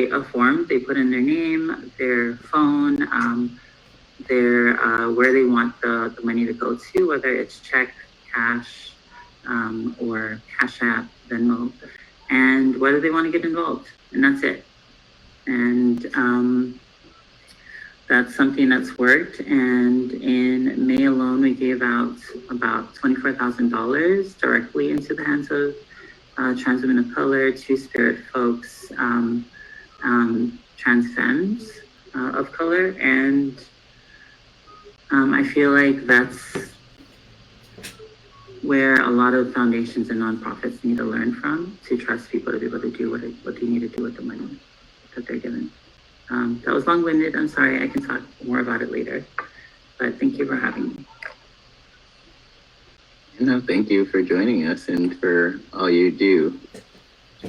complete a form. They put in their name, their phone, their where they want the money to go to, whether it's check, cash, or Cash App, Venmo, and whether they want to get involved. And that's it. And that's something that's worked. And in May alone, we gave out about $24,000 directly into the hands of trans women of color, two-spirit folks, trans femmes of color. And I feel like that's where a lot of foundations and nonprofits need to learn from, to trust people to be able to do what they need to do with the money that they're given. That was long-winded. I'm sorry. I can talk more about it later. But thank you for having me. No, thank you for joining us and for all you do.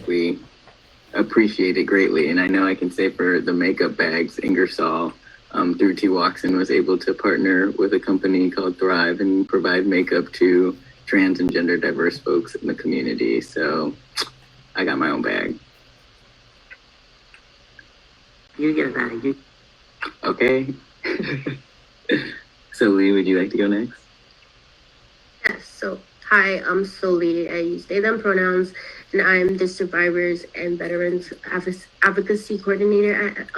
We appreciate it greatly. And I know I can say for the makeup bags, Ingersoll, through T. Watson, was able to partner with a company called Thrive and provide makeup to trans and gender diverse folks in the community. So I got my own bag. You get a bag. Okay. So Lee, would you like to go next? Yes, so hi, I'm Soli. I use they, them pronouns, and I'm the Survivors and Veterans Advocacy Coordinator at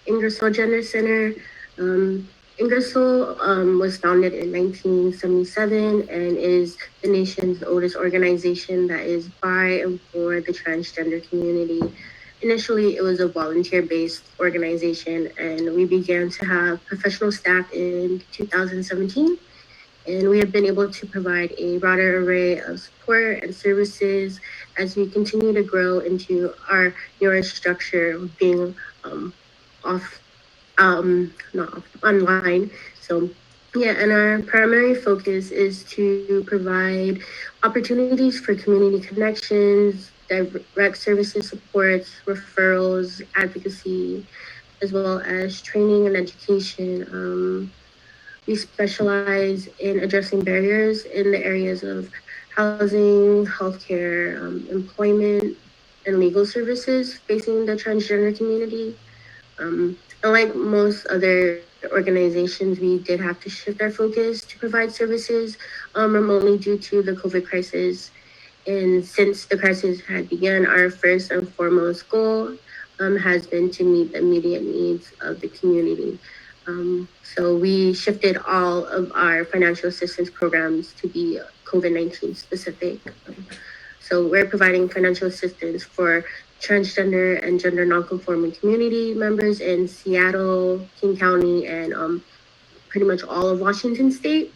Ingersoll Gender Center. Ingersoll was founded in 1977 and is the nation's oldest organization that is by and for the transgender community. Initially, it was a volunteer-based organization, and we began to have professional staff in 2017. And we have been able to provide a broader array of support and services as we continue to grow into our newer structure, being online. So yeah, and our primary focus is to provide opportunities for community connections, direct services supports, referrals, advocacy, as well as training and education. We specialize in addressing barriers in the areas of housing, healthcare, employment, and legal services facing the transgender community. Unlike most other organizations, we did have to shift our focus to provide services remotely due to the COVID crisis. And since the crisis had begun, our first and foremost goal has been to meet the immediate needs of the community. So we shifted all of our financial assistance programs to be COVID-19 specific. So we're providing financial assistance for transgender and gender nonconforming community members in Seattle, King County, and pretty much all of Washington State.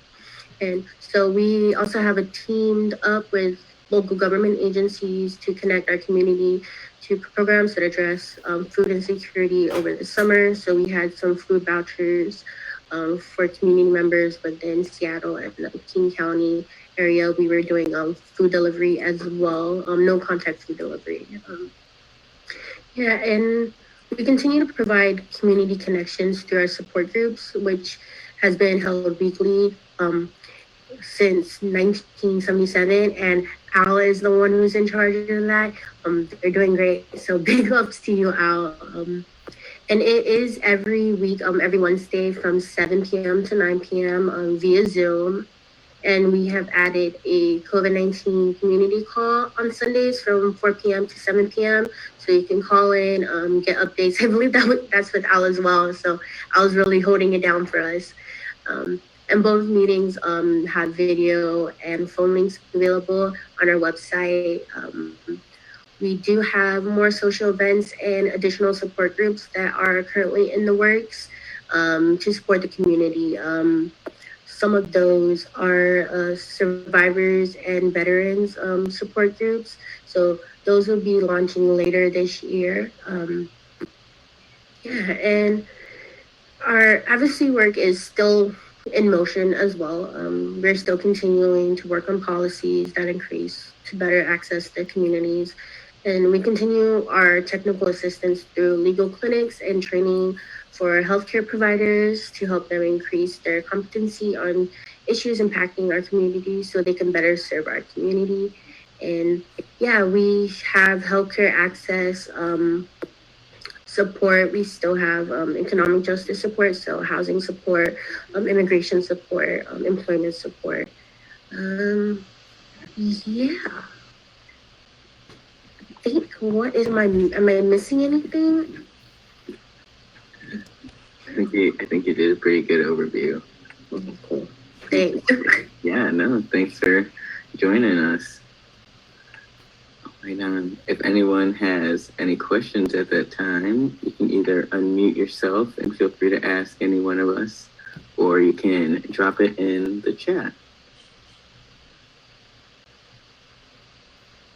And so we also have teamed up with local government agencies to connect our community to programs that address food insecurity over the summer. So we had some food vouchers for community members within Seattle and the King County area. We were doing food delivery as well, no contact food delivery. And we continue to provide community connections through our support groups, which has been held weekly since 1977, and Al is the one who's in charge of that. They're doing great, so big ups to you, Al. And it is every week, every Wednesday from 7 p.m. to 9 p.m. Via Zoom. And we have added a COVID-19 community call on Sundays from 4 p.m. to 7 p.m. So you can call in, get updates. I believe that's with Al as well. So Al's really holding it down for us. And both meetings have video and phone links available on our website. We do have more social events and additional support groups that are currently in the works to support the community. Some of those are survivors and veterans support groups. So those will be launching later this year. And our advocacy work is still in motion as well. We're still continuing to work on policies that increase to better access the communities. And we continue our technical assistance through legal clinics and training for healthcare providers to help them increase their competency on issues impacting our community so they can better serve our community. And yeah, we have healthcare access support, we still have economic justice support, so housing support, immigration support, employment support. Yeah. I think, am I missing anything? I think you did a pretty good overview. Okay, cool. Thanks. Yeah, no, thanks for joining us. Right on. If anyone has any questions at that time, you can either unmute yourself and feel free to ask any one of us, or you can drop it in the chat.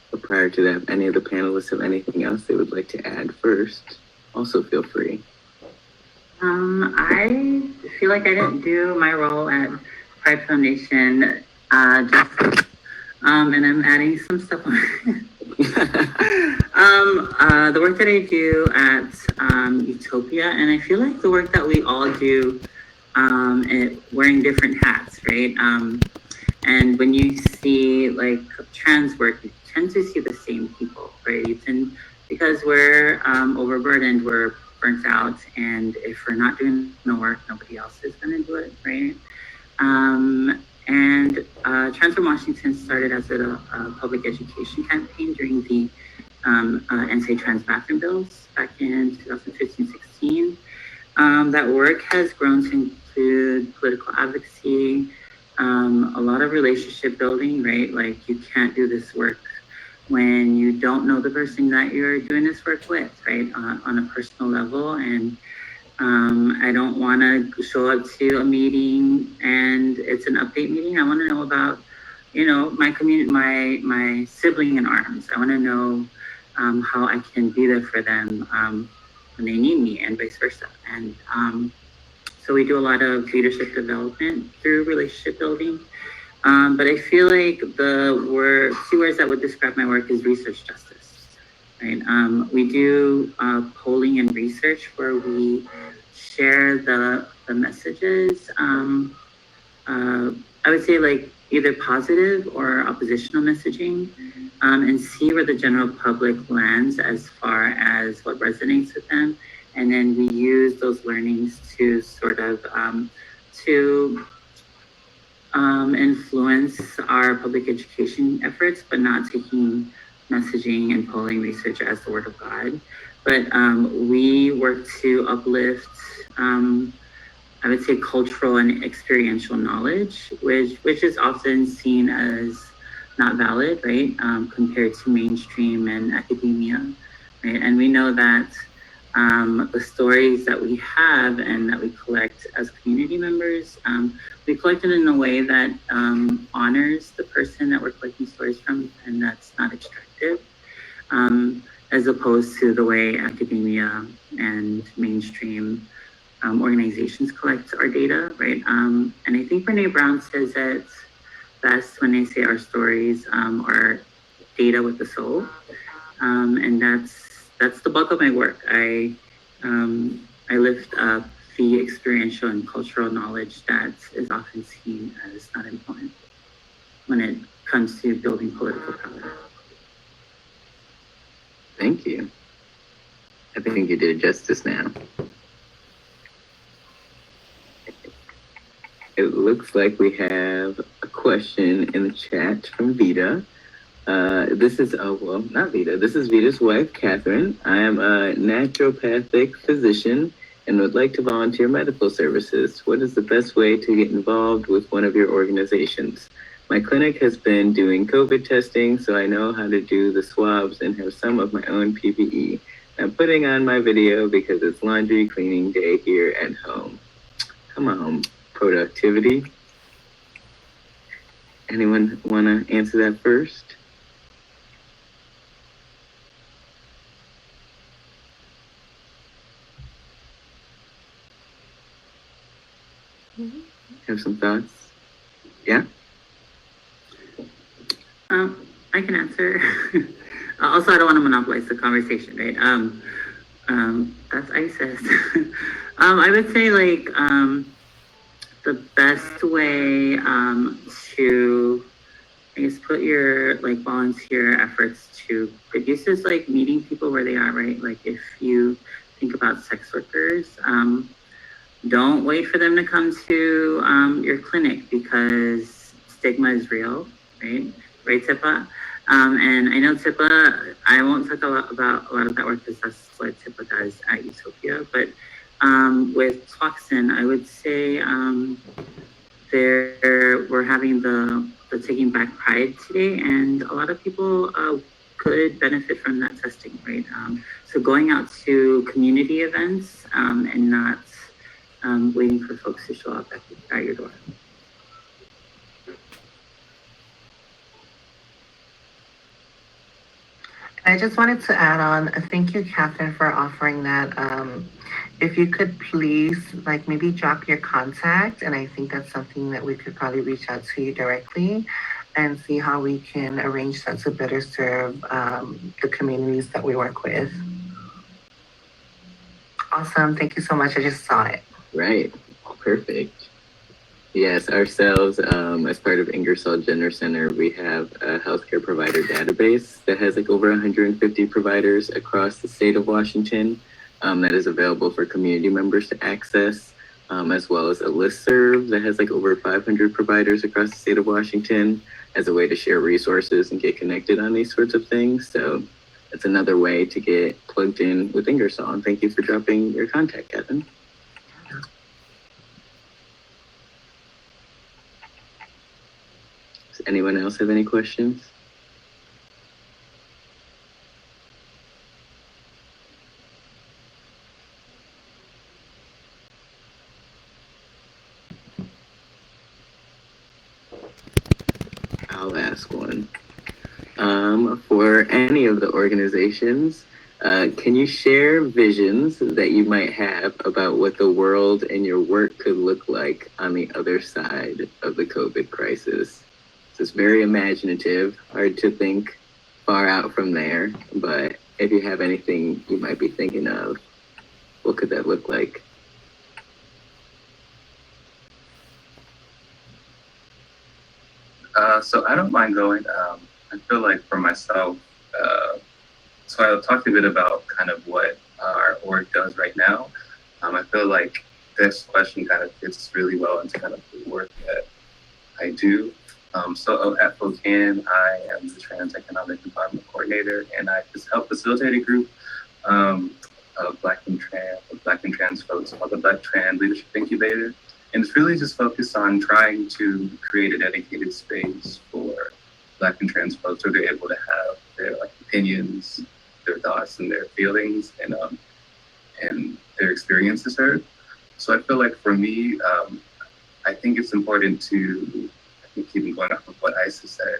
But prior to that, if any of the panelists have anything else they would like to add first, also feel free. I feel like I didn't do my role at Pride Foundation justice, and I'm adding some stuff on. The work that I do at Utopia, and I feel like the work that we all do, wearing different hats, right? And when you see like trans work, you tend to see the same people, right? You tend, because we're overburdened, we're burnt out, and if we're not doing the work, nobody else is going to do it, right? And Transform Washington started as a public education campaign during the anti-trans bathroom bills back in 2015-16. That work has grown to include political advocacy, a lot of relationship building, right? Like you can't do this work when you don't know the person that you're doing this work with, right? On a personal level. And I don't want to show up to a meeting and it's an update meeting. I want to know about, you know, my community, my sibling in arms. I want to know how I can be there for them when they need me, and vice versa. And so we do a lot of leadership development through relationship building. But I feel like the two words that would describe my work is research justice, right? We do polling and research where we share the messages. I would say like either positive or oppositional messaging, and see where the general public lands as far as what resonates with them. And then we use those learnings to sort of influence our public education efforts, but not taking messaging and polling research as the word of God. But we work to uplift, I would say, cultural and experiential knowledge, which is often seen as not valid, right, compared to mainstream and academia, right? And we know that the stories that we have and that we collect as community members, we collect it in a way that honors the person that we're collecting stories from, and that's not extractive, as opposed to the way academia and mainstream organizations collect our data, right? And I think Brene Brown says it best when they say our stories are data with the soul, and that's the bulk of my work. I lift up the experiential and cultural knowledge that is often seen as not important when it comes to building political power. Thank you. I think you did justice now. It looks like we have a question in the chat from Vita. This is, not Vita. This is Vita's wife, Catherine. I am a naturopathic physician and would like to volunteer medical services. What is the best way to get involved with one of your organizations? My clinic has been doing COVID testing, so I know how to do the swabs and have some of my own PPE. I'm putting on my video because it's laundry cleaning day here at home. Come on, productivity. Anyone want to answer that first? Have some thoughts? Yeah? I can answer. Also, I don't want to monopolize the conversation, right? That's ISIS. I would say like the best way to, I guess, put your like volunteer efforts to good use is like meeting people where they are, right? Like if you think about sex workers, don't wait for them to come to your clinic because stigma is real, right? Right, Tippa? And I know Tippa, I won't talk about a lot of that work because that's what Tippa does at Utopia. But with Toxin, I would say we're having the Taking Back Pride today, and a lot of people could benefit from that testing, right? So going out to community events and not waiting for folks to show up at your door. I just wanted to add on, thank you, Catherine, for offering that. If you could please, like, maybe drop your contact, and I think that's something that we could probably reach out to you directly and see how we can arrange that to better serve the communities that we work with. Awesome. Thank you so much. I just saw it. Right. Perfect. Yes, ourselves, as part of Ingersoll Gender Center, we have a healthcare provider database that has like over 150 providers across the state of Washington that is available for community members to access, as well as a listserv that has like over 500 providers across the state of Washington as a way to share resources and get connected on these sorts of things. So that's another way to get plugged in with Ingersoll. And thank you for dropping your contact, Kevin. Does anyone else have any questions? I'll ask one. For any of the organizations, can you share visions that you might have about what the world and your work could look like on the other side of the COVID crisis? So it's very imaginative, hard to think far out from there, but if you have anything you might be thinking of, what could that look like? So I don't mind going. I feel like for myself, so I'll talk a bit about kind of what our org does right now. I feel like this question kind of fits really well into kind of the work that I do. So at FOCAN, I am the Trans Economic Empowerment Coordinator, and I just help facilitate a group of Black and trans folks called the Black Trans Leadership Incubator. And it's really just focused on trying to create a dedicated space for Black and trans folks where they're able to have their opinions, their thoughts, and their feelings, and their experiences heard. So I feel like for me, I think it's important to, keeping going off of what Isis said,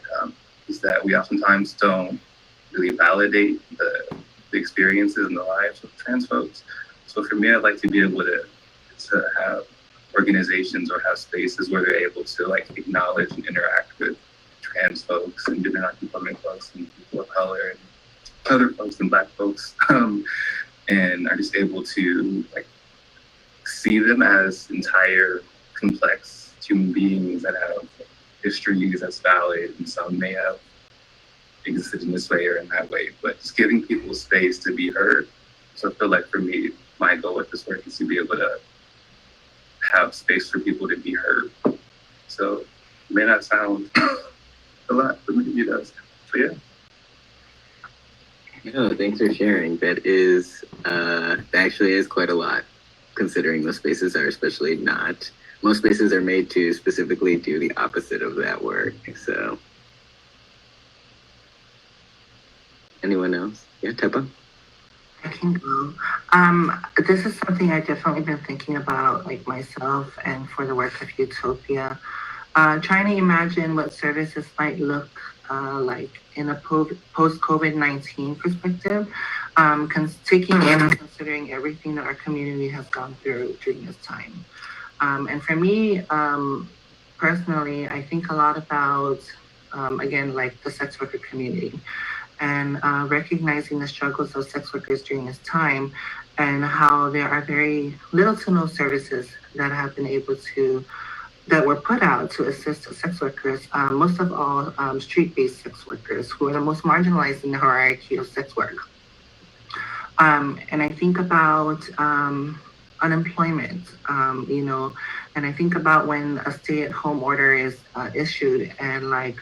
is that we oftentimes don't really validate the experiences and the lives of trans folks. So for me, I'd like to be able to have organizations or have spaces where they're able to acknowledge and interact with trans folks and gender non-conforming folks and people of color and other folks and Black folks, and are just able to see them as entire complex human beings that have histories that's valid, and some may have existed in this way or in that way, but just giving people space to be heard. So I feel like for me, my goal with this work is to be able to have space for people to be heard. So it may not sound a lot, but maybe it does. So yeah. No, thanks for sharing. That is, actually is quite a lot, considering most spaces are especially not. Most spaces are made to specifically do the opposite of that work. So, anyone else? Yeah, Tepa? I can go. This is something I've definitely been thinking about, myself and for the work of Utopia. Trying to imagine what services might look like in a post-COVID-19 perspective, taking in and considering everything that our community has gone through during this time. And for me, personally, I think a lot about, again, the sex worker community and recognizing the struggles of sex workers during this time and how there are very little to no services that have been able to, that were put out to assist sex workers, most of all street-based sex workers who are the most marginalized in the hierarchy of sex work. And I think about unemployment, and I think about when a stay-at-home order is issued and like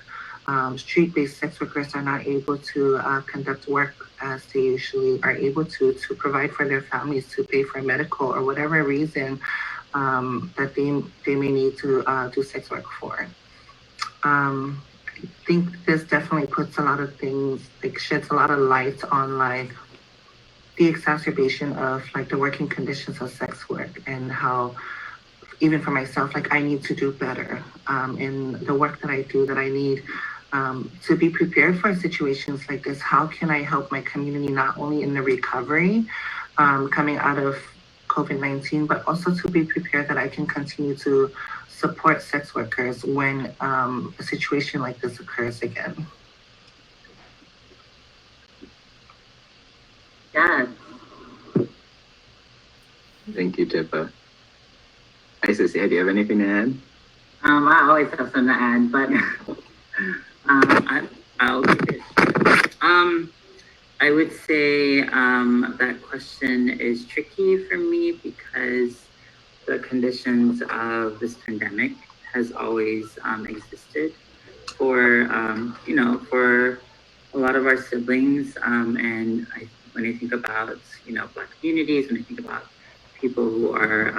street-based sex workers are not able to conduct work as they usually are able to provide for their families, to pay for medical or whatever reason that they may need to do sex work for. I think this definitely puts a lot of things, like sheds a lot of light on like the exacerbation of like the working conditions of sex work, and how even for myself, like I need to do better in the work that I do, that I need to be prepared for situations like this. How can I help my community not only in the recovery coming out of COVID-19, but also to be prepared that I can continue to support sex workers when a situation like this occurs again. Yeah. Thank you, Tipa. Isis, yeah, do you have anything to add? I always have something to add, but I'll keep it short. I would say that question is tricky for me because the conditions of this pandemic has always existed for for a lot of our siblings, and when I think about Black communities, when I think about people who are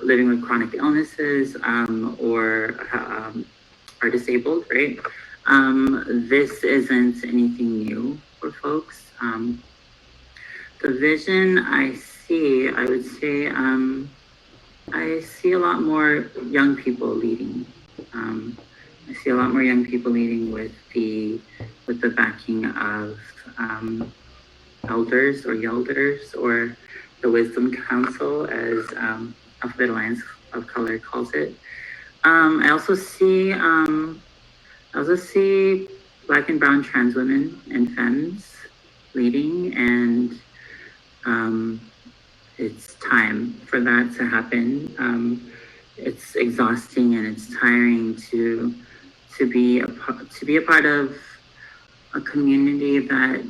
living with chronic illnesses or are disabled, right? This isn't anything new for folks. The vision I see, I would say, I see a lot more young people leading. I see a lot more young people leading with the backing of elders or yelders, or the Wisdom Council, as Alphabet Alliance of Color calls it. I also see Black and brown trans women and femmes leading, and it's time for that to happen. It's exhausting and it's tiring to be a part of a community that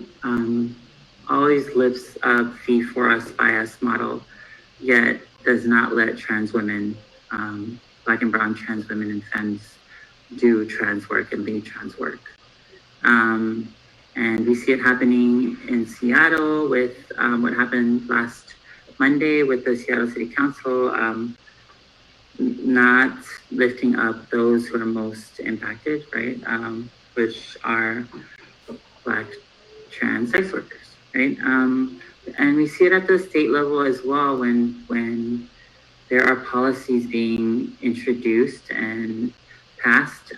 always lifts up the for us by us model, yet does not let trans women, Black and brown trans women and femmes, do trans work and lead trans work. And we see it happening in Seattle with what happened last Monday with the Seattle City Council, not lifting up those who are most impacted, right? Which are Black trans sex workers, right? And we see it at the state level as well when there are policies being introduced and passed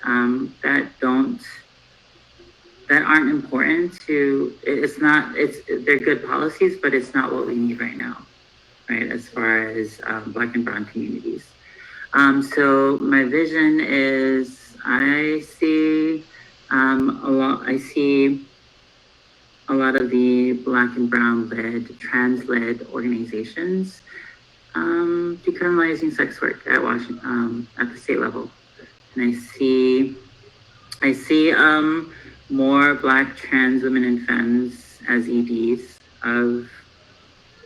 that aren't important to. They're good policies, but it's not what we need right now, right? As far as Black and brown communities. So my vision is I see a lot of the Black and brown led, trans led organizations decriminalizing sex work at Washington, at the state level. And I see more Black trans women and femmes as EDs of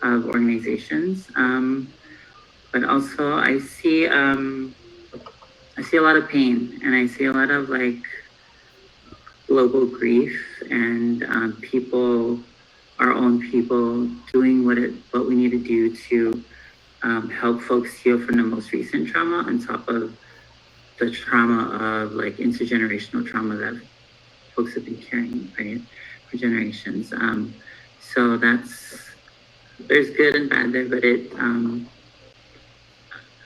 organizations. But also I see a lot of pain, and I see a lot of like global grief, and our own people doing what we need to do to help folks heal from the most recent trauma, on top of the trauma of like intergenerational trauma that folks have been carrying, right, for generations. So there's good and bad there, but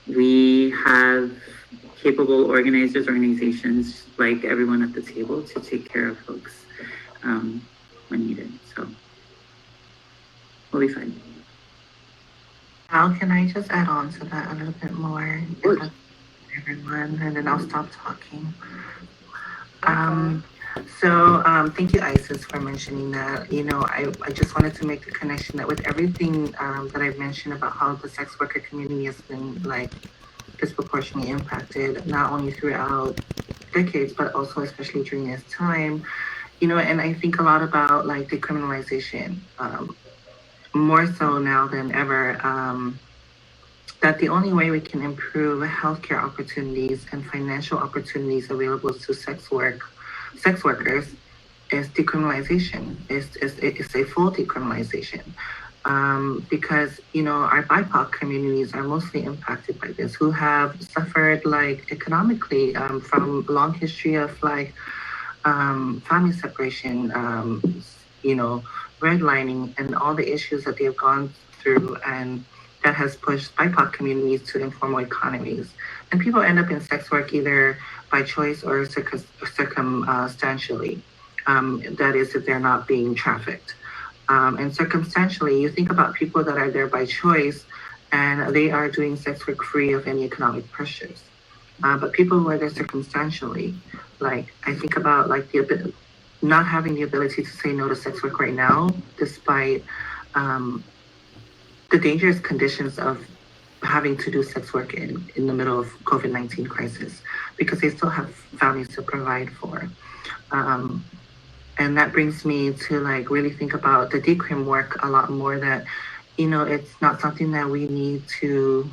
we have capable organizations like everyone at the table to take care of folks when needed. So we'll be fine. Al, can I just add on to that a little bit more? Everyone, and then I'll stop talking. Thank you, Isis, for mentioning that. I just wanted to make the connection that with everything that I've mentioned about how the sex worker community has been like disproportionately impacted, not only throughout decades, but also especially during this time, and I think a lot about like decriminalization. more so now than ever, that the only way we can improve healthcare opportunities and financial opportunities available to sex workers is decriminalization. It's a full decriminalization. Because our BIPOC communities are mostly impacted by this, who have suffered like economically from a long history of like family separation, redlining, and all the issues that they've gone through, and that has pushed BIPOC communities to informal economies. And people end up in sex work either by choice or circumstantially. That is, if they're not being trafficked. And circumstantially, you think about people that are there by choice and they are doing sex work free of any economic pressures. But people who are there circumstantially, like I think about like not having the ability to say no to sex work right now, despite the dangerous conditions of having to do sex work in the middle of COVID-19 crisis, because they still have families to provide for. And that brings me to like really think about the decrim work a lot more, that, it's not something that we need to,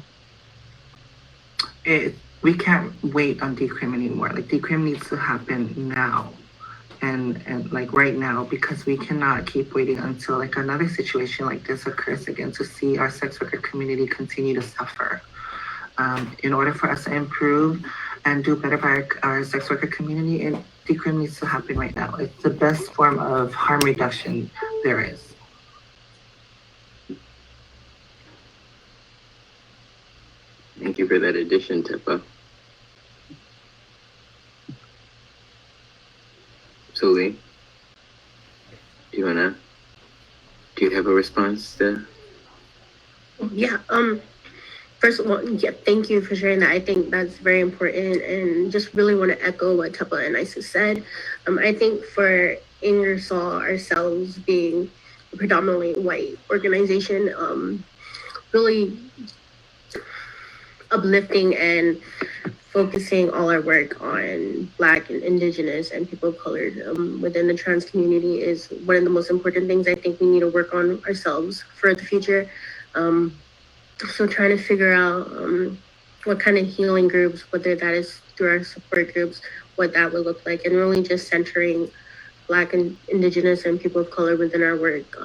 we can't wait on decrim anymore. Like decrim needs to happen now. And like right now, because we cannot keep waiting until like another situation like this occurs again to see our sex worker community continue to suffer. In order for us to improve and do better by our sex worker community, and decrim needs to happen right now. It's the best form of harm reduction there is. Thank you for that addition, Tepa. Suli, do you have a response to? Yeah. First of all, yeah, thank you for sharing that. I think that's very important, and just really want to echo what Tepa and Isis said. I think for Ingersoll ourselves being a predominantly white organization, really uplifting and focusing all our work on Black and Indigenous and people of color within the trans community is one of the most important things I think we need to work on ourselves for the future. So trying to figure out what kind of healing groups, whether that is through our support groups, what that would look like, and really just centering Black and Indigenous and people of color within our work.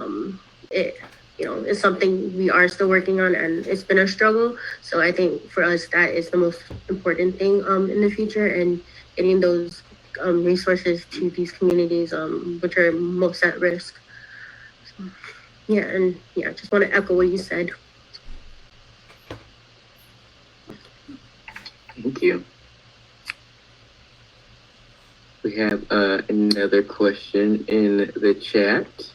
It's something we are still working on, and it's been a struggle. So I think for us, that is the most important thing in the future, and getting those resources to these communities which are most at risk. So, just want to echo what you said. Thank you. We have another question in the chat. It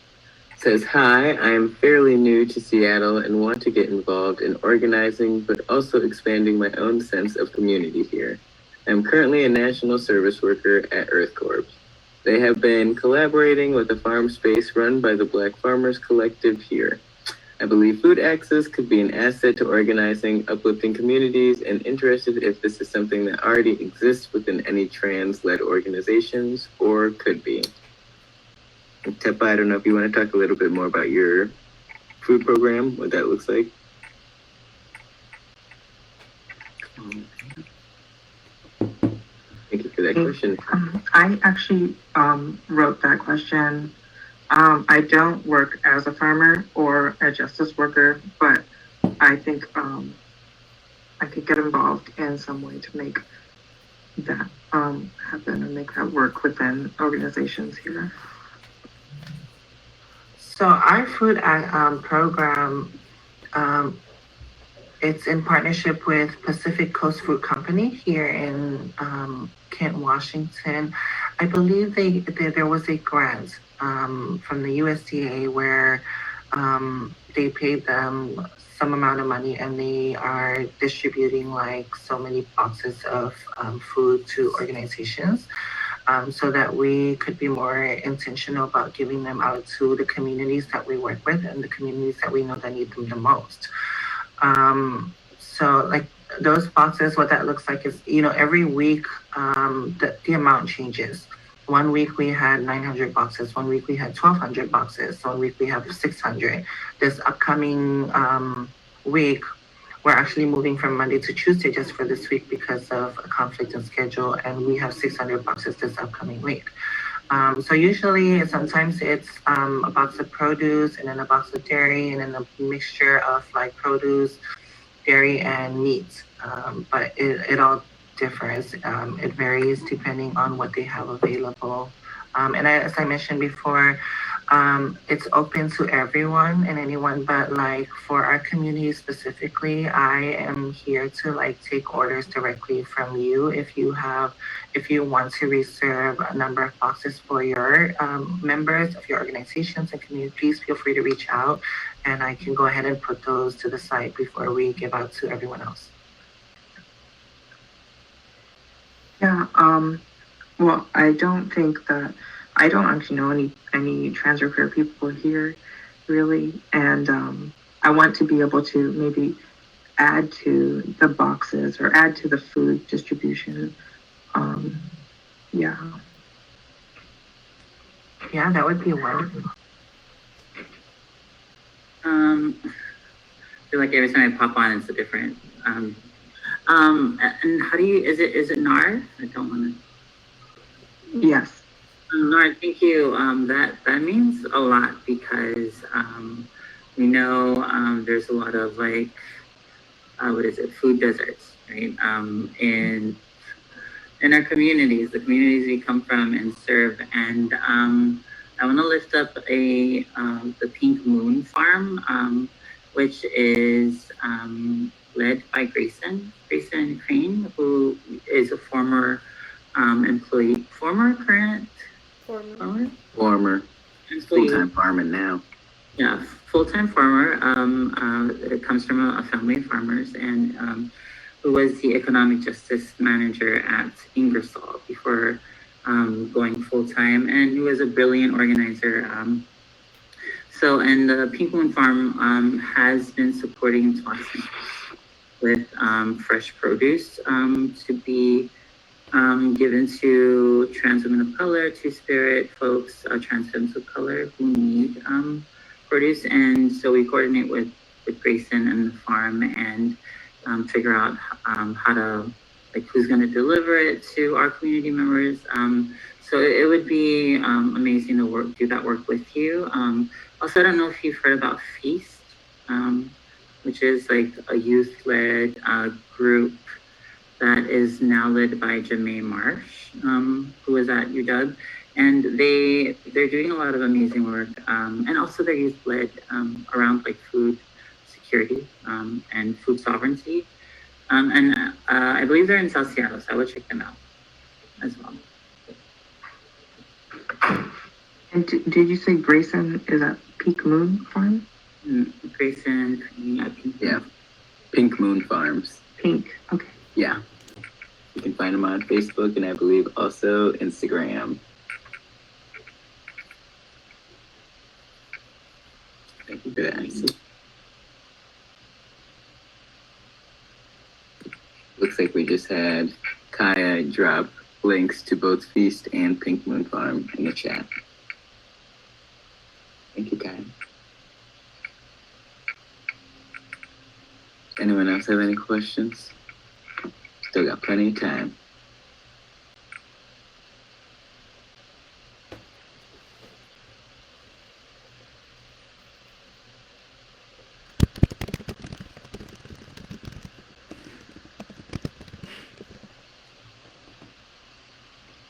says, hi, I am fairly new to Seattle and want to get involved in organizing, but also expanding my own sense of community here. I'm currently a national service worker at Earth Corps. They have been collaborating with a farm space run by the Black Farmers Collective here. I believe food access could be an asset to organizing, uplifting communities, and interested if this is something that already exists within any trans-led organizations or could be. Tepa, I don't know if you want to talk a little bit more about your food program, what that looks like. Thank you for that question. I actually wrote that question. I don't work as a farmer or a justice worker, but I think I could get involved in some way to make that happen and make that work within organizations here. So our food program, it's in partnership with Pacific Coast Fruit Company here in Kent, Washington. I believe there was a grant from the USDA where they paid them some amount of money, and they are distributing like so many boxes of food to organizations, so that we could be more intentional about giving them out to the communities that we work with and the communities that we know that need them the most. So like those boxes, what that looks like is, every week the amount changes. 1 week we had 900 boxes, 1 week we had 1,200 boxes, 1 week we have 600. This upcoming week, we're actually moving from Monday to Tuesday just for this week because of a conflict in schedule, and we have 600 boxes this upcoming week. So usually, sometimes it's a box of produce and then a box of dairy and then a mixture of like produce, dairy, and meat. But it all differs. It varies depending on what they have available. As I mentioned before, it's open to everyone and anyone, but like for our community specifically, I am here to like take orders directly from you. If you want to reserve a number of boxes for your members of your organizations and community, please feel free to reach out and I can go ahead and put those to the site before we give out to everyone else. Yeah, well, I don't actually know any trans or queer people here, really, and I want to be able to maybe add to the boxes or add to the food distribution. Yeah. Yeah, that would be wonderful. I feel like every time I pop on, it's a different. And how do you? Is it NAR? I don't want to. Yes. NAR, thank you. That means a lot because we know there's a lot of like what is it? Food deserts, right? In our communities, the communities we come from and serve, and I want to lift up the Pink Moon Farm, which is led by Grayson Crane, who is a former employee, current Former full-time farmer now. Yeah, full-time farmer. It comes from a family of farmers, and who was the economic justice manager at Ingersoll before going full-time, and who was a brilliant organizer. And the Pink Moon Farm has been supporting Tucson with fresh produce to be given to trans women of color, two-spirit folks, trans femmes of color who need produce. And so we coordinate with Grayson and the farm and figure out how to, like, who's going to deliver it to our community members. So it would be amazing to do that work with you. Also, I don't know if you've heard about Feast, which is like a youth-led group that is now led by Jamae Marsh, who was at UW. And they're doing a lot of amazing work. And also they're youth-led around like food security and food sovereignty. I believe they're in South Seattle, so I would check them out as well. And did you say Grayson is at Pink Moon Farm? Grayson, Yeah, Pink Moon Farms. Pink, okay. Yeah. You can find them on Facebook and I believe also Instagram. Thank you for that, Nancy. Looks like we just had Kaya drop links to both Feast and Pink Moon Farm in the chat. Thank you, Kaya. Anyone else have any questions? Still got plenty of time.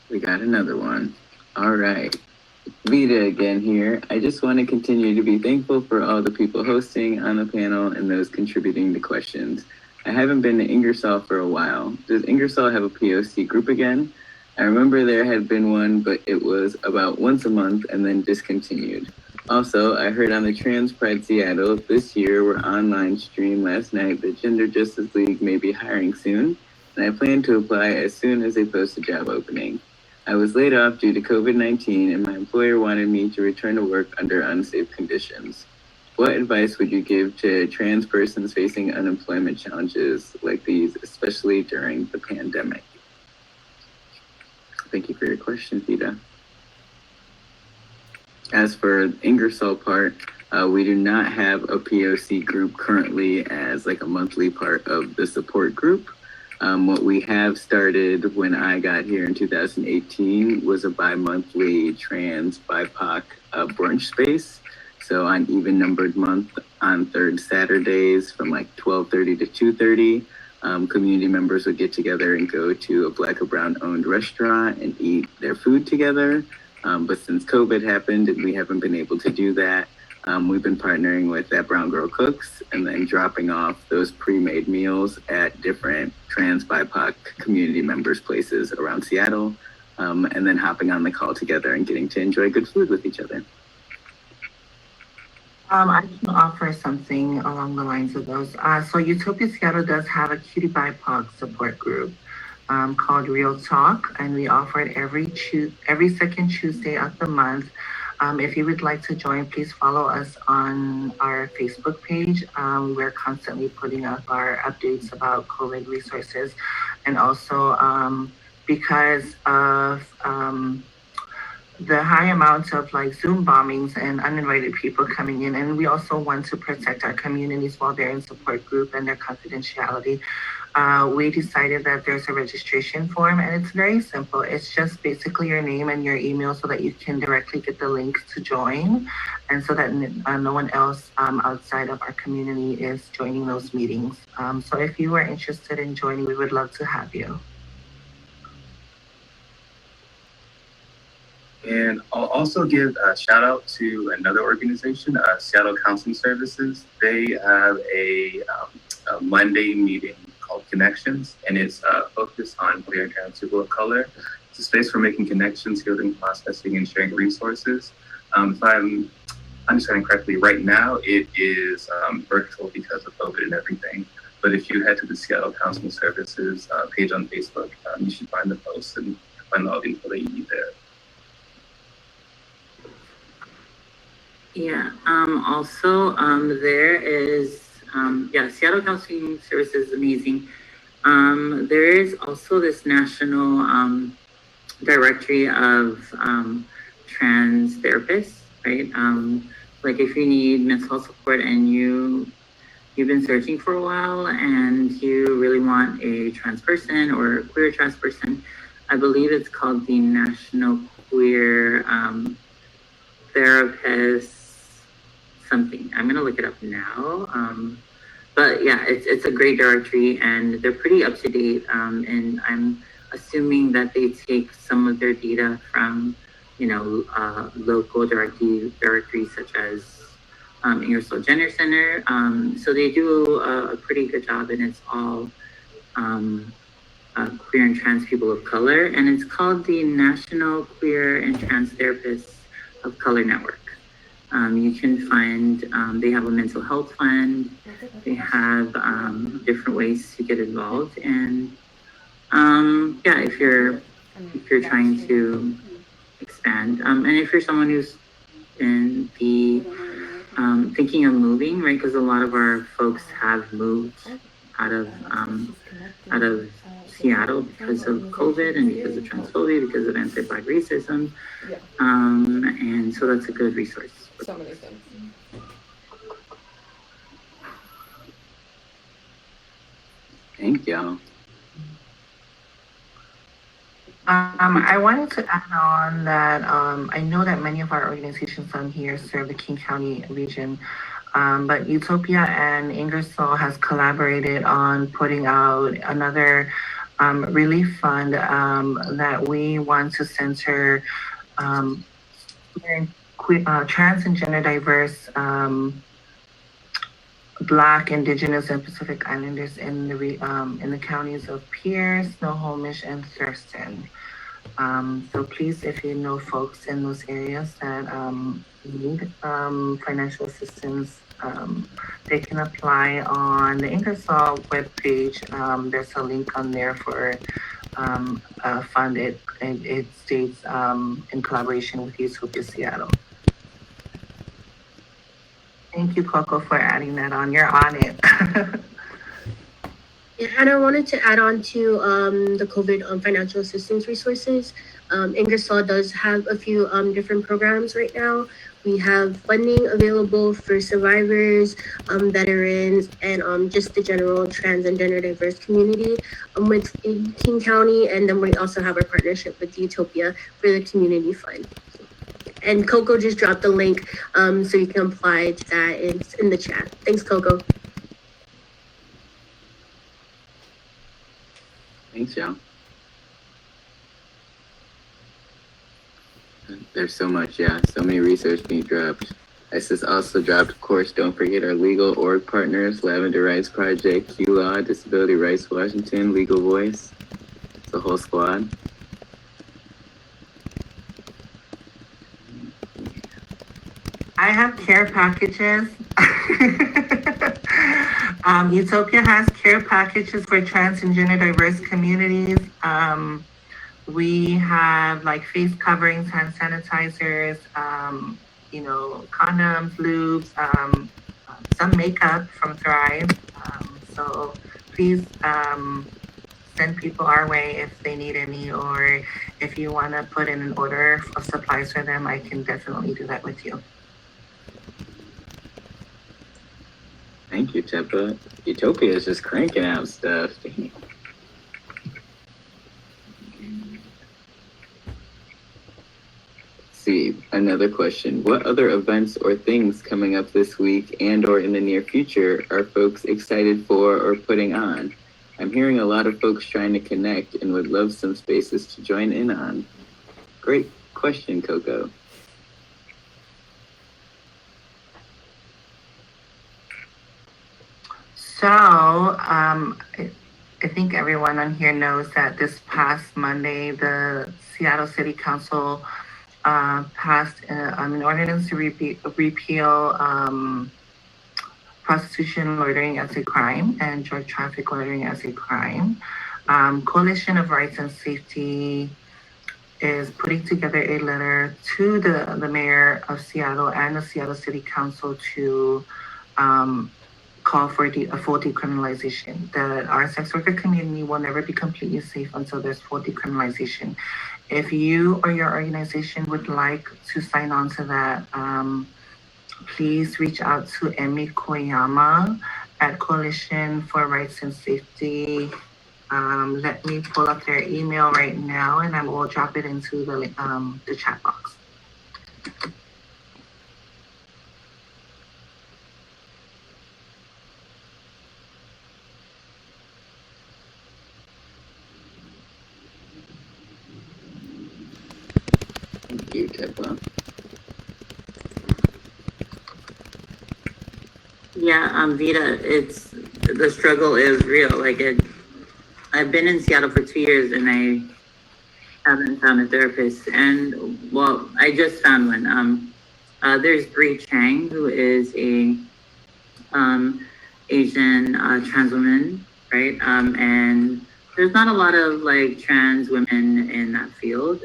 We got another one. All right. Vita again here. I just want to continue to be thankful for all the people hosting on the panel and those contributing to questions. I haven't been to Ingersoll for a while. Does Ingersoll have a POC group again? I remember there had been one, but it was about once a month and then discontinued. Also, I heard on the Trans Pride Seattle this year we're online stream last night that Gender Justice League may be hiring soon, and I plan to apply as soon as they post a job opening. I was laid off due to COVID-19 and my employer wanted me to return to work under unsafe conditions. What advice would you give to trans persons facing unemployment challenges like these, especially during the pandemic? Thank you for your question, Theta. As for Ingersoll part, we do not have a POC group currently as like a monthly part of the support group. What we have started when I got here in 2018 was a bi-monthly trans BIPOC brunch space. So on even numbered month on third Saturdays from like 12:30 to 2:30, community members would get together and go to a Black or Brown owned restaurant and eat their food together. But since COVID happened and we haven't been able to do that, we've been partnering with That Brown Girl Cooks and then dropping off those pre-made meals at different trans BIPOC community members' places around Seattle, and then hopping on the call together and getting to enjoy good food with each other. I can offer something along the lines of those. So Utopia Seattle does have a cutie BIPOC support group called Real Talk, and we offer it every second Tuesday of the month. If you would like to join, please follow us on our Facebook page. We're constantly putting up our updates about COVID resources, and also because of the high amounts of like Zoom bombings and uninvited people coming in, and we also want to protect our communities while they're in support group and their confidentiality. We decided that there's a registration form, and it's very simple. It's just basically your name and your email so that you can directly get the link to join, and so that no one else outside of our community is joining those meetings. So if you are interested in joining, we would love to have you. And I'll also give a shout out to another organization, Seattle Counseling Services. They have a Monday meeting called Connections, and it's focused on queer and trans people of color. It's a space for making connections, healing, processing, and sharing resources. If I'm understanding correctly, right now it is virtual because of COVID and everything. But if you head to the Seattle Counseling Services page on Facebook, you should find the posts and find all the info that you need there. Yeah. Also, there is, Seattle Counseling Services is amazing. There is also this national directory of trans therapists, right? Like if you need mental health support and you've been searching for a while and you really want a trans person or a queer trans person, I believe it's called the National Queer Therapist something. I'm gonna look it up now. But yeah, it's a great directory and they're pretty up to date. And I'm assuming that they take some of their data from, local directories such as Ingersoll Gender Center. So they do a pretty good job, and it's all queer and trans people of color, and it's called the National Queer and Trans Therapists of Color Network. You can find, they have a mental health fund, they have different ways to get involved, and if you're trying to expand, and if you're someone who's in the thinking of moving, right, because a lot of our folks have moved out of Seattle because of COVID and because of transphobia, because of anti-Black racism, and so that's a good resource. So many things. Thank y'all. I wanted to add on that I know that many of our organizations on here serve the King County region, but Utopia and Ingersoll has collaborated on putting out another relief fund that we want to center trans and gender diverse Black, Indigenous, and Pacific Islanders in the counties of Pierce, Snohomish, and Thurston. So please, if you know folks in those areas that need financial assistance, they can apply on the Ingersoll webpage. There's a link on there for fund. It states in collaboration with Utopia Seattle. Thank you, Coco, for adding that on. You're on it. Yeah, and I wanted to add on to the COVID financial assistance resources. Ingersoll does have a few different programs right now. We have funding available for survivors, veterans, and just the general trans and gender diverse community within King County. And then we also have our partnership with Utopia for the community fund. And Coco just dropped the link so you can apply to that. It's in the chat. Thanks, Coco. Thanks, y'all. There's so much, yeah, so many research being dropped. ISIS also dropped, of course, don't forget our legal org partners, Lavender Rights Project, Q-Law, Disability Rights Washington, Legal Voice, the whole squad. I have care packages. Utopia has care packages for trans and gender diverse communities. We have like face coverings, hand sanitizers, condoms, lubes, some makeup from Thrive. So please send people our way if they need any, or if you want to put in an order of supplies for them, I can definitely do that with you. Thank you, Tepa. Utopia is just cranking out stuff. See, another question. What other events or things coming up this week and or in the near future are folks excited for or putting on? I'm hearing a lot of folks trying to connect and would love some spaces to join in on. Great question, Coco. So, I think everyone on here knows that this past Monday, the Seattle City Council passed an ordinance to repeal prostitution loitering as a crime and drug traffic loitering as a crime. Coalition of Rights and Safety is putting together a letter to the mayor of Seattle and the Seattle City Council to call for a full decriminalization. That our sex worker community will never be completely safe until there's full decriminalization. If you or your organization would like to sign on to that, please reach out to Emi Koyama at Coalition for Rights and Safety. Let me pull up their email right now, and I will drop it into the chat box. Thank you, Tepa. Yeah, Vita, the struggle is real. I've been in Seattle for 2 years and I haven't found a therapist. And well, I just found one. There's Bree Chang, who is a Asian trans woman, right? And there's not a lot of trans women in that field.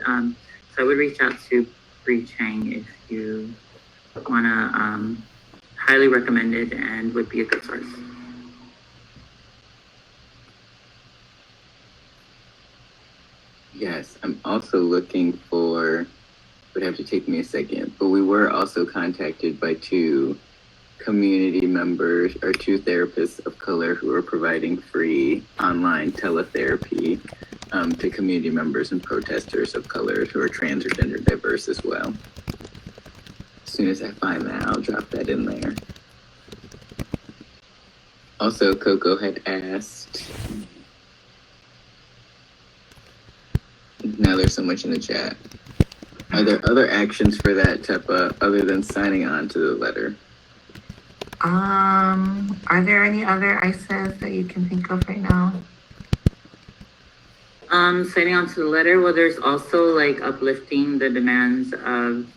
So I would reach out to Bree Chang if you wanna. Highly recommended and would be a good source. Yes, I'm also looking for, would have to take me a second, but we were also contacted by two community members or two therapists of color who are providing free online teletherapy to community members and protesters of color who are trans or gender diverse as well. As soon as I find that, I'll drop that in there. Also, Coco had asked, now there's so much in the chat. Are there other actions for that, Tepa, other than signing on to the letter? Are there any other ISIS that you can think of right now? Signing on to the letter, well, there's also uplifting the demands of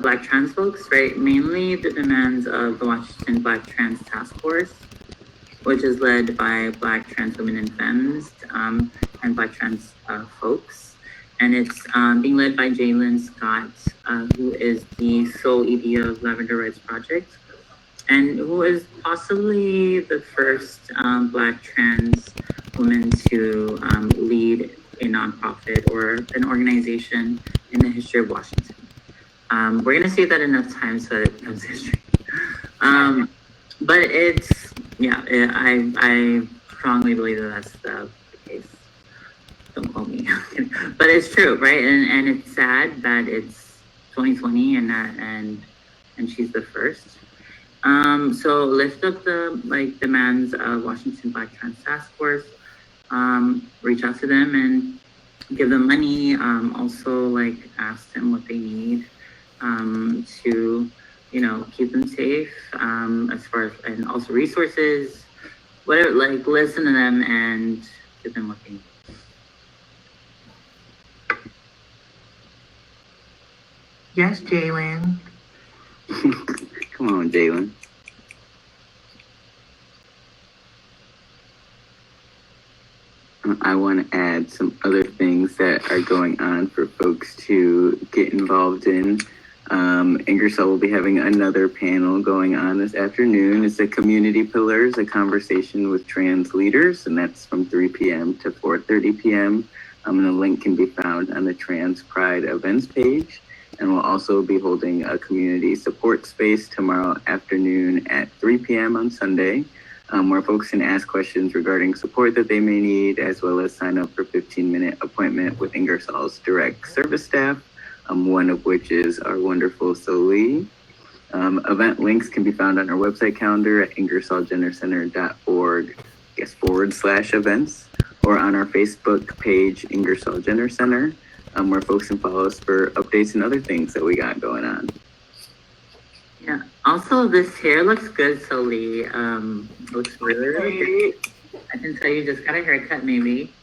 Black trans folks, right? Mainly the demands of the Washington Black Trans Task Force, which is led by Black trans women and femmes and Black trans folks. And it's being led by Jalen Scott, who is the sole ED of Lavender Rights Project, and who is possibly the first Black trans woman to lead a nonprofit or an organization in the history of Washington. We're gonna say that enough times so that it becomes history. But it's, yeah, I strongly believe that that's the case. Don't quote me, but it's true, right? And it's sad that it's 2020 and she's the first. So lift up the demands of Washington Black Trans Task Force. Reach out to them and give them money. Also ask them what they need to keep them safe. As far as, and also resources, whatever. Listen to them and give them what they need. Yes, Jalen. Come on, Jalen. I want to add some other things that are going on for folks to get involved in. Ingersoll will be having another panel going on this afternoon. It's the Community Pillars, a conversation with trans leaders, and that's from 3 p.m. to 4:30 p.m. And the link can be found on the Trans Pride events page. And we'll also be holding a community support space tomorrow afternoon at 3 p.m. on Sunday, where folks can ask questions regarding support that they may need, as well as sign up for a 15-minute appointment with Ingersoll's direct service staff, one of which is our wonderful Soli. Event links can be found on our website calendar at ingersollgendercenter.org/events, or on our Facebook page, Ingersoll Gender Center, where folks can follow us for updates and other things that we got going on. Yeah. Also, this hair looks good, Soli. Looks really great. I can tell you just got a haircut, maybe.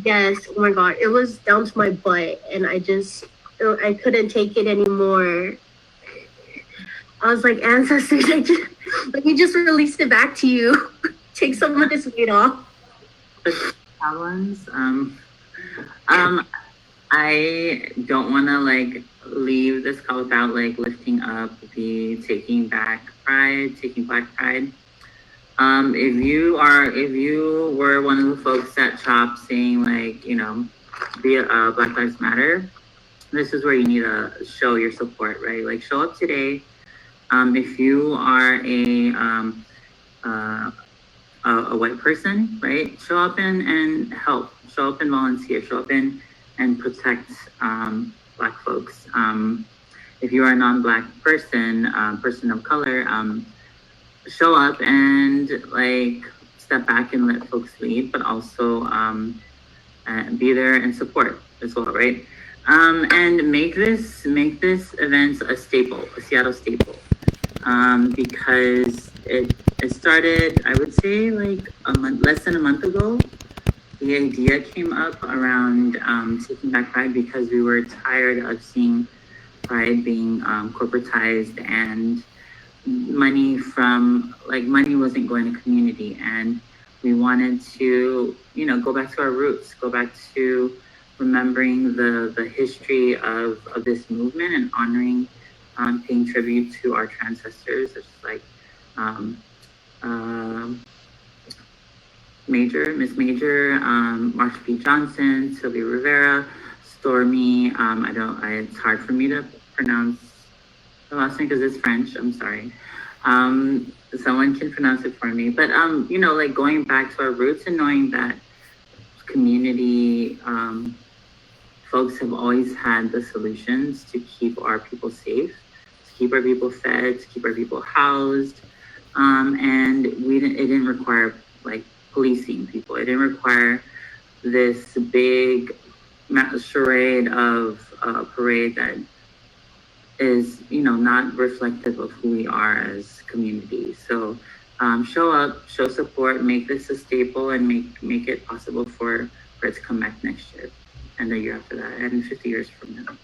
Yes, oh my god, it was down to my butt and I couldn't take it anymore. I was like, ancestors, let me just release it back to you. Take some of this weight off. Ones. I don't want to leave this call without lifting up the Taking Black Pride. If you were one of the folks at CHOP saying Black Lives Matter, this is where you need to show your support, right? Show up today. If you are a white person, right? Show up and help. Show up and volunteer. Show up and protect Black folks. If you are a non-Black person, person of color, show up and step back and let folks lead, but also be there and support as well, right? And make this event a staple, a Seattle staple, because it started, I would say, less than a month ago. The idea came up around Taking Back Pride because we were tired of seeing Pride being corporatized, and money wasn't going to community, and we wanted to go back to our roots, go back to remembering the history of this movement and honoring, paying tribute to our ancestors, such as Miss Major, Marsha P. Johnson, Sylvia Rivera, Stormy. It's hard for me to pronounce the last name because it's French. I'm sorry. Someone can pronounce it for me. But going back to our roots and knowing that community folks have always had the solutions to keep our people safe, to keep our people fed, to keep our people housed, and it didn't require policing people. It didn't require this big charade of parade that is, not reflective of who we are as communities. So show up, show support, make this a staple, and make it possible for it to come back next year and the year after that and 50 years from now.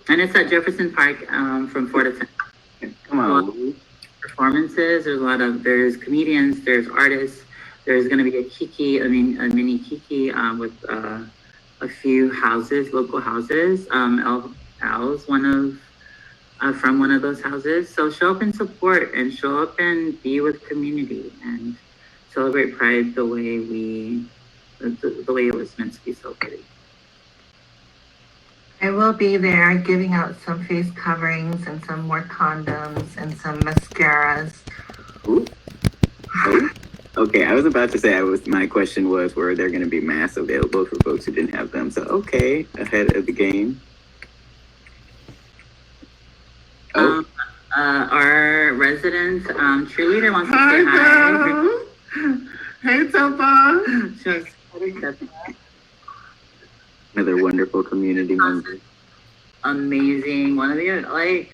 And it's at Jefferson Park from 4 to 10. Come on. Performances. There's comedians, there's artists. There's going to be a mini Kiki with a few houses, local houses. Al's from one of those houses. So show up and support, and show up and be with community, and celebrate Pride the way we the way it was meant to be celebrated. I will be there giving out some face coverings and some more condoms and some mascaras. Ooh. Oh. Okay, I was about to say my question was, were there going to be masks available for folks who didn't have them? So okay, ahead of the game. Oh, Our resident cheerleader wants to say hi. hey Topa. Just Another wonderful community member. amazing. One of the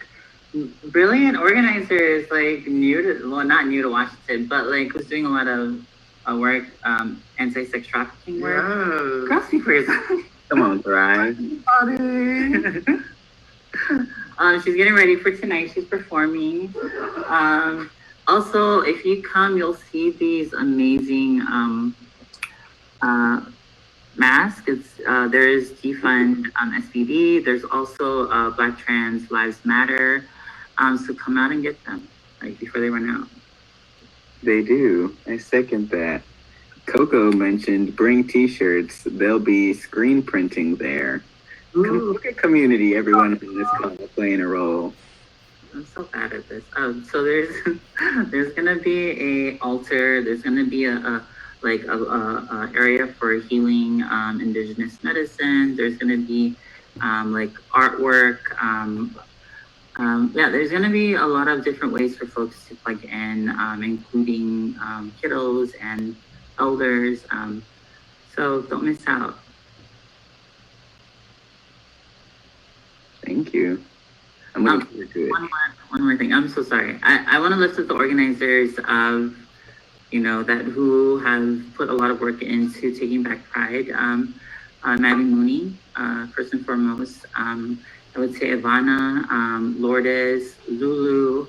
brilliant organizers, like not new to Washington, but like was doing a lot of work, anti-sex trafficking work. Yes. Girl, speak for yourself. Come on, Thrive. She's getting ready for tonight. She's performing. Also, if you come, you'll see these amazing masks. There is defund SBD. There's also Black Trans Lives Matter. So come out and get them, like before they run out. They do. I second that. Coco mentioned bring T-shirts. They'll be screen printing there. Look at community. Everyone in this call playing a role. I'm so bad at this. So there's gonna be a altar. There's gonna be a area for healing indigenous medicine. There's gonna be like artwork. There's gonna be a lot of different ways for folks to plug in, including kiddos and elders. So don't miss out. Thank you. I'm looking forward to it. One more thing. I'm so sorry. I want to lift up the organizers of, that who have put a lot of work into taking back Pride. Maddie Mooney, first and foremost. I would say Ivana, Lourdes, Lulu,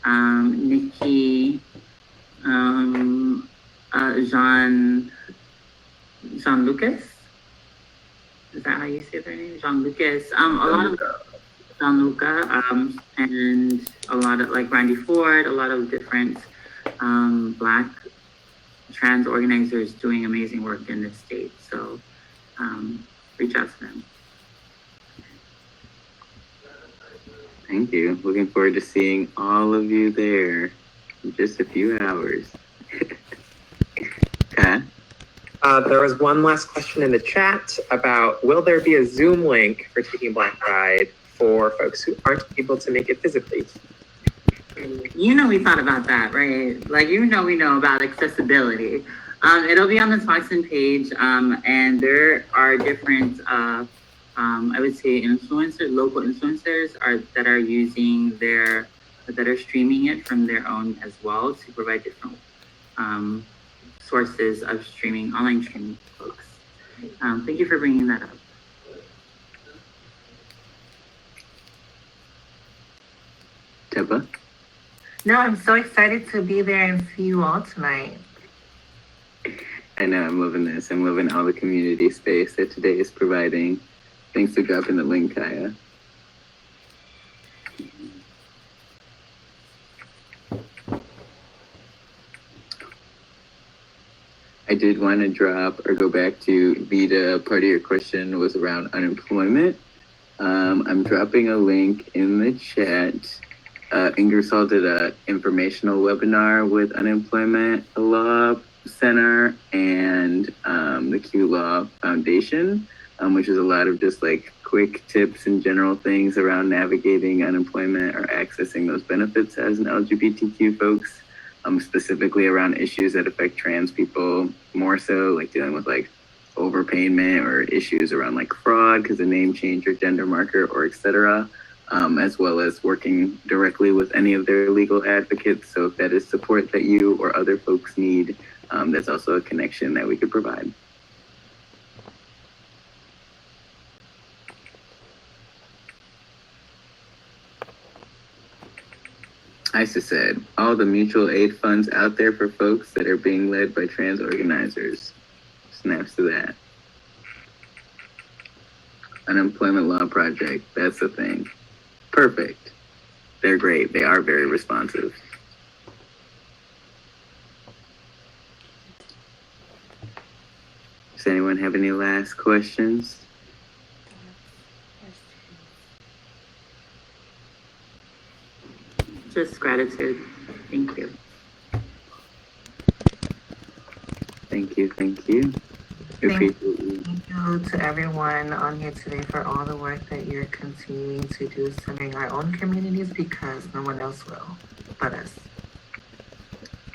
Nikki, Jean Lucas. Is that how you say their name? Jean Lucas. A lot of Gianluca, and a lot of like Randy Ford, a lot of different Black trans organizers doing amazing work in this state. So reach out to them. Thank you. Looking forward to seeing all of you there in just a few hours. Okay. There was one last question in the chat about, will there be a Zoom link for Taking Black Pride for folks who aren't able to make it physically? We thought about that, right? Like, we know about accessibility. It'll be on the Toxin page, and there are different, I would say local influencers that are streaming it from their own as well to provide different sources of online streaming for folks. Thank you for bringing that up. Teba? No, I'm so excited to be there and see you all tonight. I know, I'm loving this. I'm loving all the community space that today is providing. Thanks for dropping the link, Kaya. I did want to drop or go back to Vita. Part of your question was around unemployment. I'm dropping a link in the chat. Ingersoll did an informational webinar with Unemployment Law Center and the Q Law Foundation, which is a lot of just like quick tips and general things around navigating unemployment or accessing those benefits as an LGBTQ folks, specifically around issues that affect trans people more so, like dealing with like overpayment or issues around like fraud because of name change or gender marker or et cetera. As well as working directly with any of their legal advocates. So if that is support that you or other folks need, that's also a connection that we could provide. Isa said, all the mutual aid funds out there for folks that are being led by trans organizers. Snaps to that. Unemployment Law Project, that's the thing. Perfect. They're great. They are very responsive. Does anyone have any last questions? Just gratitude. Thank you. Thank you. Thank you. Thank Appreciate you. Thank you to everyone on here today for all the work that you're continuing to do serving our own communities because no one else will but us.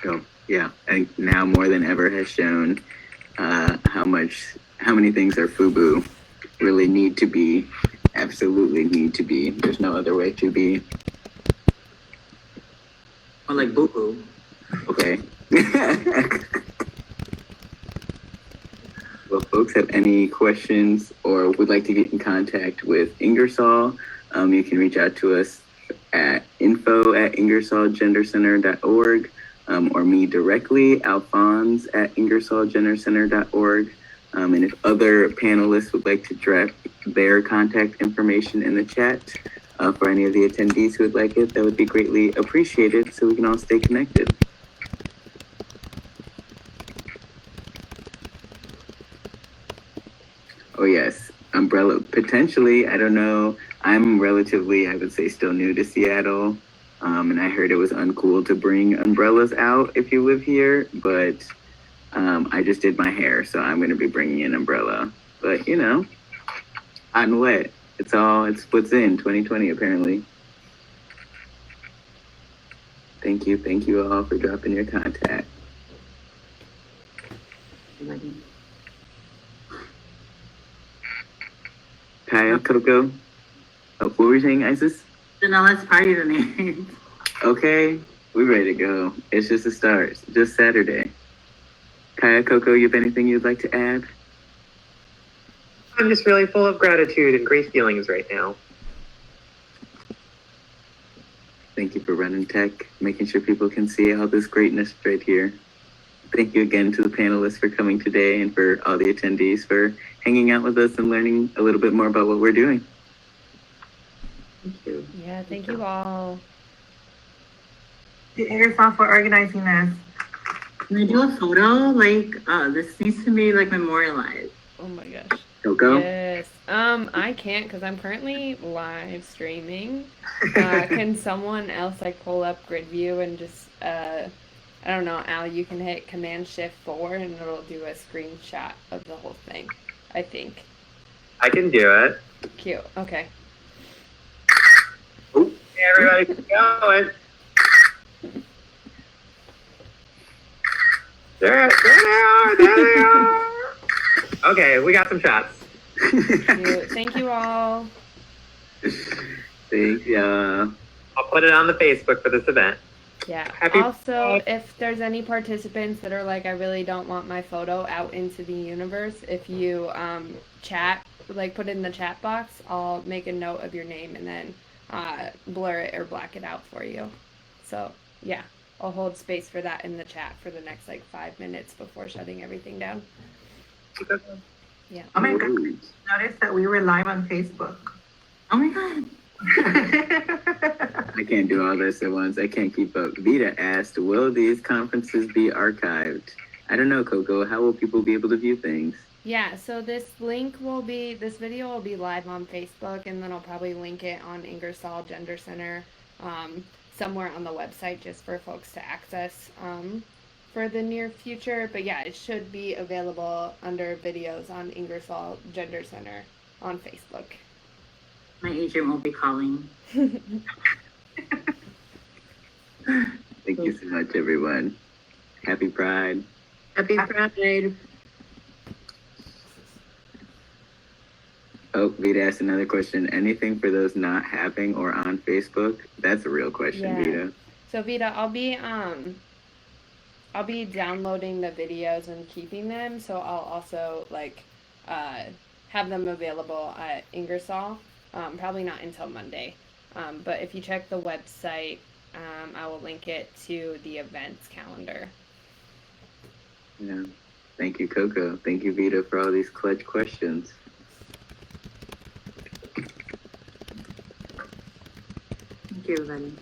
So, yeah, and now more than ever has shown how many things our FUBU really need to be, absolutely need to be. There's no other way to be. Or like boo boo. Okay. Well, folks have any questions or would like to get in contact with Ingersoll, you can reach out to us at info@ingersollgendercenter.org, or me directly, alphonse@ingersollgendercenter.org. And if other panelists would like to drop their contact information in the chat for any of the attendees who would like it, that would be greatly appreciated so we can all stay connected. Oh yes, umbrella, potentially, I don't know. I'm relatively, I would say, still new to Seattle. And I heard it was uncool to bring umbrellas out if you live here, but I just did my hair, so I'm going to be bringing an umbrella. But, you know, hot and wet. It's what's in 2020, apparently. Thank you all for dropping your contact. Kaya, Coco, what were you saying, Isis? No, let's party tonight. Okay, we're ready to go. It's just a start. It's just Saturday. Kaya, Coco, you have anything you'd like to add? I'm just really full of gratitude and great feelings right now. Thank you for running tech, making sure people can see all this greatness right here. Thank you again to the panelists for coming today and for all the attendees for hanging out with us and learning a little bit more about what we're doing. Thank you. Yeah, thank you all. Thank Ingersoll for organizing this. Can I do a photo? Like, this needs to be like memorialized. Oh my gosh. Coco? Yes. I can't because I'm currently live streaming. Can someone else like pull up grid view and just I don't know, Al, you can hit Command-Shift-4 and it'll do a screenshot of the whole thing, I think. I can do it. Cute. Okay. Oh, hey, everybody, keep going. There they are. Okay, we got some shots. Cute. Thank you all. Thank ya. I'll put it on the Facebook for this event. Yeah. Happy Also, if there's any participants that are like, I really don't want my photo out into the universe, if you chat, like put it in the chat box, I'll make a note of your name and then blur it or black it out for you. So yeah, I'll hold space for that in the chat for the next like 5 minutes before shutting everything down. Yeah. Oh my God, notice that we were live on Facebook. Oh my God. I can't do all this at once. I can't keep up. Vita asked, will these conferences be archived? I don't know, Coco. How will people be able to view things? Yeah, so this video will be live on Facebook, and then I'll probably link it on Ingersoll Gender Center somewhere on the website just for folks to access for the near future. But yeah, it should be available under videos on Ingersoll Gender Center on Facebook. My agent won't be calling. Thank you so much, everyone. Happy Pride. Happy Pride. Oh, Vita asked another question. Anything for those not having or on Facebook? That's a real question, Yeah. Vita. So Vita, I'll be downloading the videos and keeping them, so I'll also like have them available at Ingersoll. Probably not until Monday. But if you check the website, I will link it to the events calendar. Yeah. Thank you, Coco. Thank you, Vita, for all these clutch questions. Thank you, everybody.